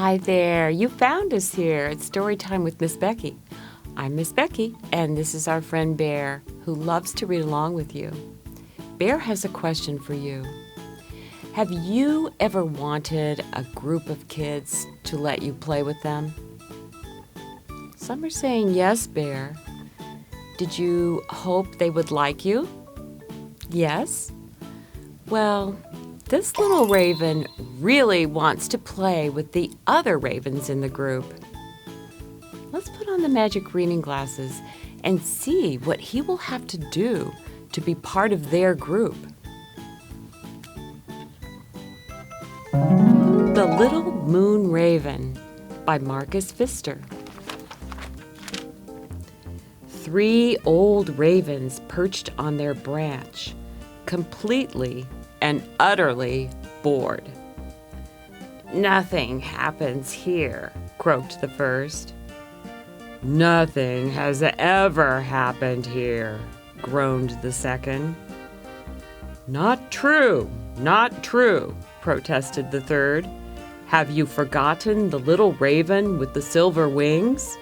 Hi there, you found us here at Storytime with Miss Becky. I'm Miss Becky, and this is our friend Bear, who loves to read along with you. Bear has a question for you. Have you ever wanted a group of kids to let you play with them? Some are saying yes, Bear. Did you hope they would like you? Yes? Well, this little raven really wants to play with the other ravens in the group. Let's put on the magic reading glasses and see what he will have to do to be part of their group. The Little Moon Raven by Pfister. 3 old ravens perched on their branch, completely and utterly bored. "Nothing happens here," croaked the first. "Nothing has ever happened here," groaned the second. Not true," protested the third. "Have you forgotten the little raven with the silver wings?"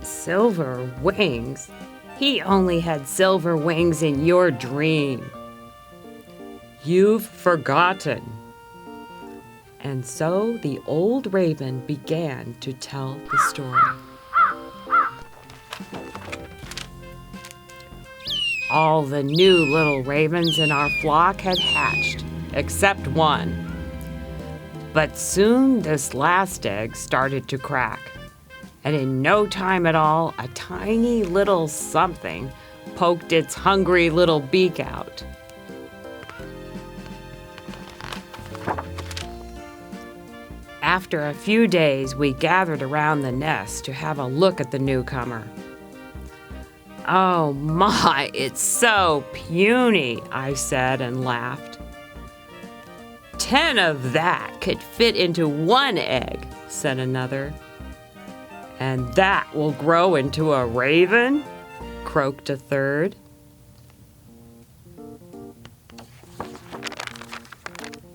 "Silver wings? He only had silver wings in your dream." "You've forgotten." And so the old raven began to tell the story. All the new little ravens in our flock had hatched, except one. But soon this last egg started to crack, and in no time at all, a tiny little something poked its hungry little beak out. After a few days, we gathered around the nest to have a look at the newcomer. "Oh my, it's so puny," I said and laughed. "10 of that could fit into 1 egg," said another. "And that will grow into a raven?" croaked a third.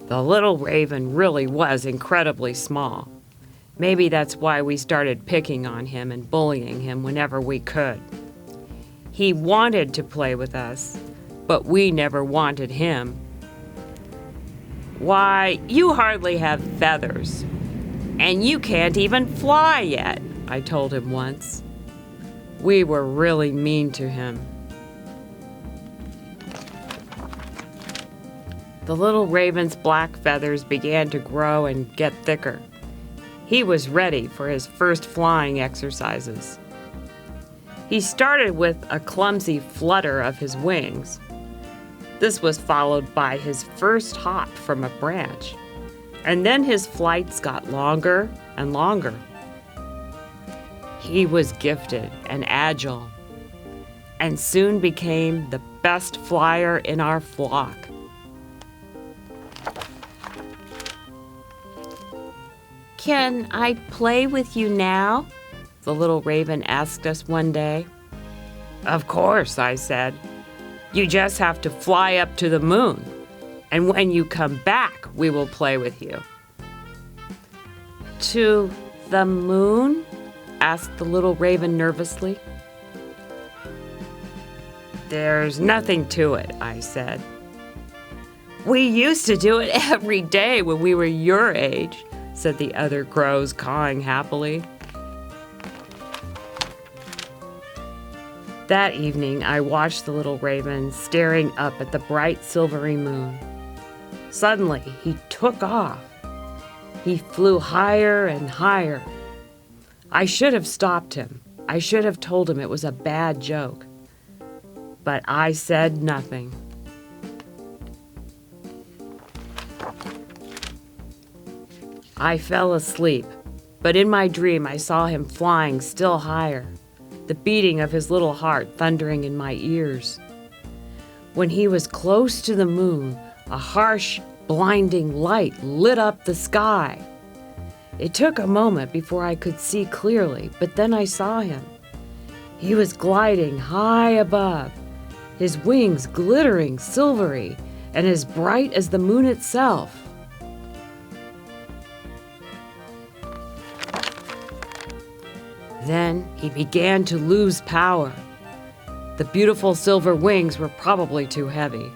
The little raven really was incredibly small. Maybe that's why we started picking on him and bullying him whenever we could. He wanted to play with us, but we never wanted him. "Why, you hardly have feathers, and you can't even fly yet," I told him once. We were really mean to him. The little raven's black feathers began to grow and get thicker. He was ready for his first flying exercises. He started with a clumsy flutter of his wings. This was followed by his first hop from a branch, and then his flights got longer and longer. He was gifted and agile, and soon became the best flyer in our flock. "Can I play with you now?" the little raven asked us one day. "Of course," I said. "You just have to fly up to the moon, and when you come back, we will play with you." "To the moon?" asked the little raven nervously. "There's nothing to it," I said. "We used to do it every day when we were your age," said the other crows, cawing happily. That evening, I watched the little raven staring up at the bright silvery moon. Suddenly, he took off. He flew higher and higher. I should have stopped him. I should have told him it was a bad joke. But I said nothing. I fell asleep, but in my dream I saw him flying still higher, the beating of his little heart thundering in my ears. When he was close to the moon, a harsh, blinding light lit up the sky. It took a moment before I could see clearly, but then I saw him. He was gliding high above, his wings glittering silvery and as bright as the moon itself. Then he began to lose power. The beautiful silver wings were probably too heavy.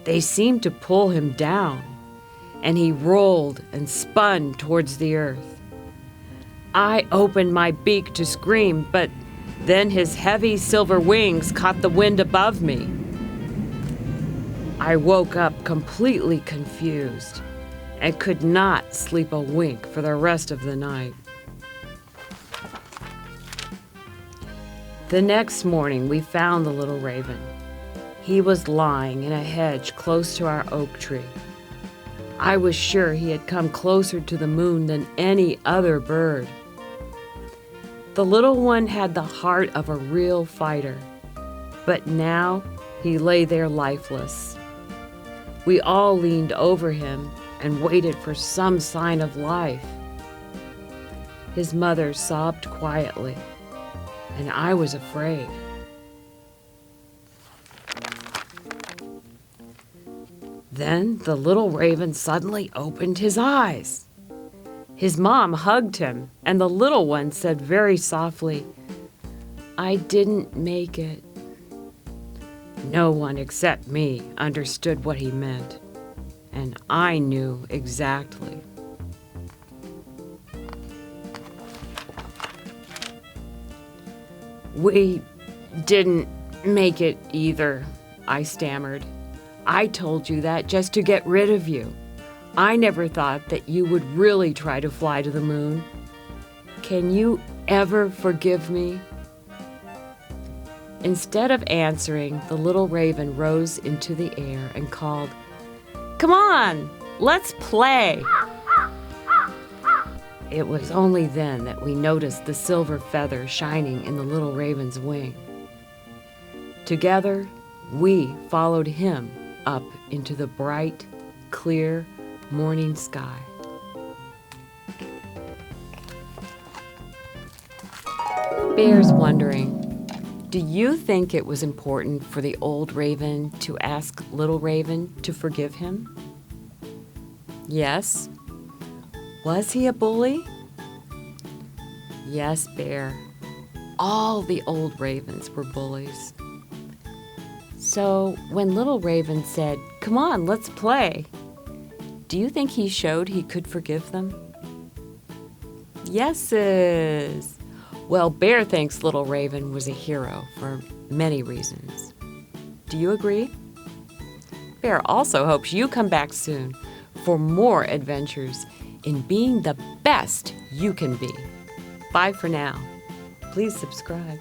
They seemed to pull him down, and he rolled and spun towards the earth. I opened my beak to scream, but then his heavy silver wings caught the wind above me. I woke up completely confused and could not sleep a wink for the rest of the night. The next morning, we found the little raven. He was lying in a hedge close to our oak tree. I was sure he had come closer to the moon than any other bird. The little one had the heart of a real fighter, but now he lay there lifeless. We all leaned over him and waited for some sign of life. His mother sobbed quietly, and I was afraid. Then the little raven suddenly opened his eyes. His mom hugged him, and the little one said very softly, "I didn't make it." No one except me understood what he meant, and I knew exactly. "We didn't make it either," I stammered. "I told you that just to get rid of you. I never thought that you would really try to fly to the moon. Can you ever forgive me?" Instead of answering, the little raven rose into the air and called, "Come on, let's play." It was only then that we noticed the silver feather shining in the little raven's wing. Together, we followed him up into the bright, clear morning sky. Bear's wondering, do you think it was important for the old raven to ask little raven to forgive him? Yes. Was he a bully? Yes, Bear. All the old ravens were bullies. So when little raven said, "Come on, let's play," do you think he showed he could forgive them? Yeses. Well, Bear thinks little raven was a hero for many reasons. Do you agree? Bear also hopes you come back soon for more adventures in being the best you can be. Bye for now. Please subscribe.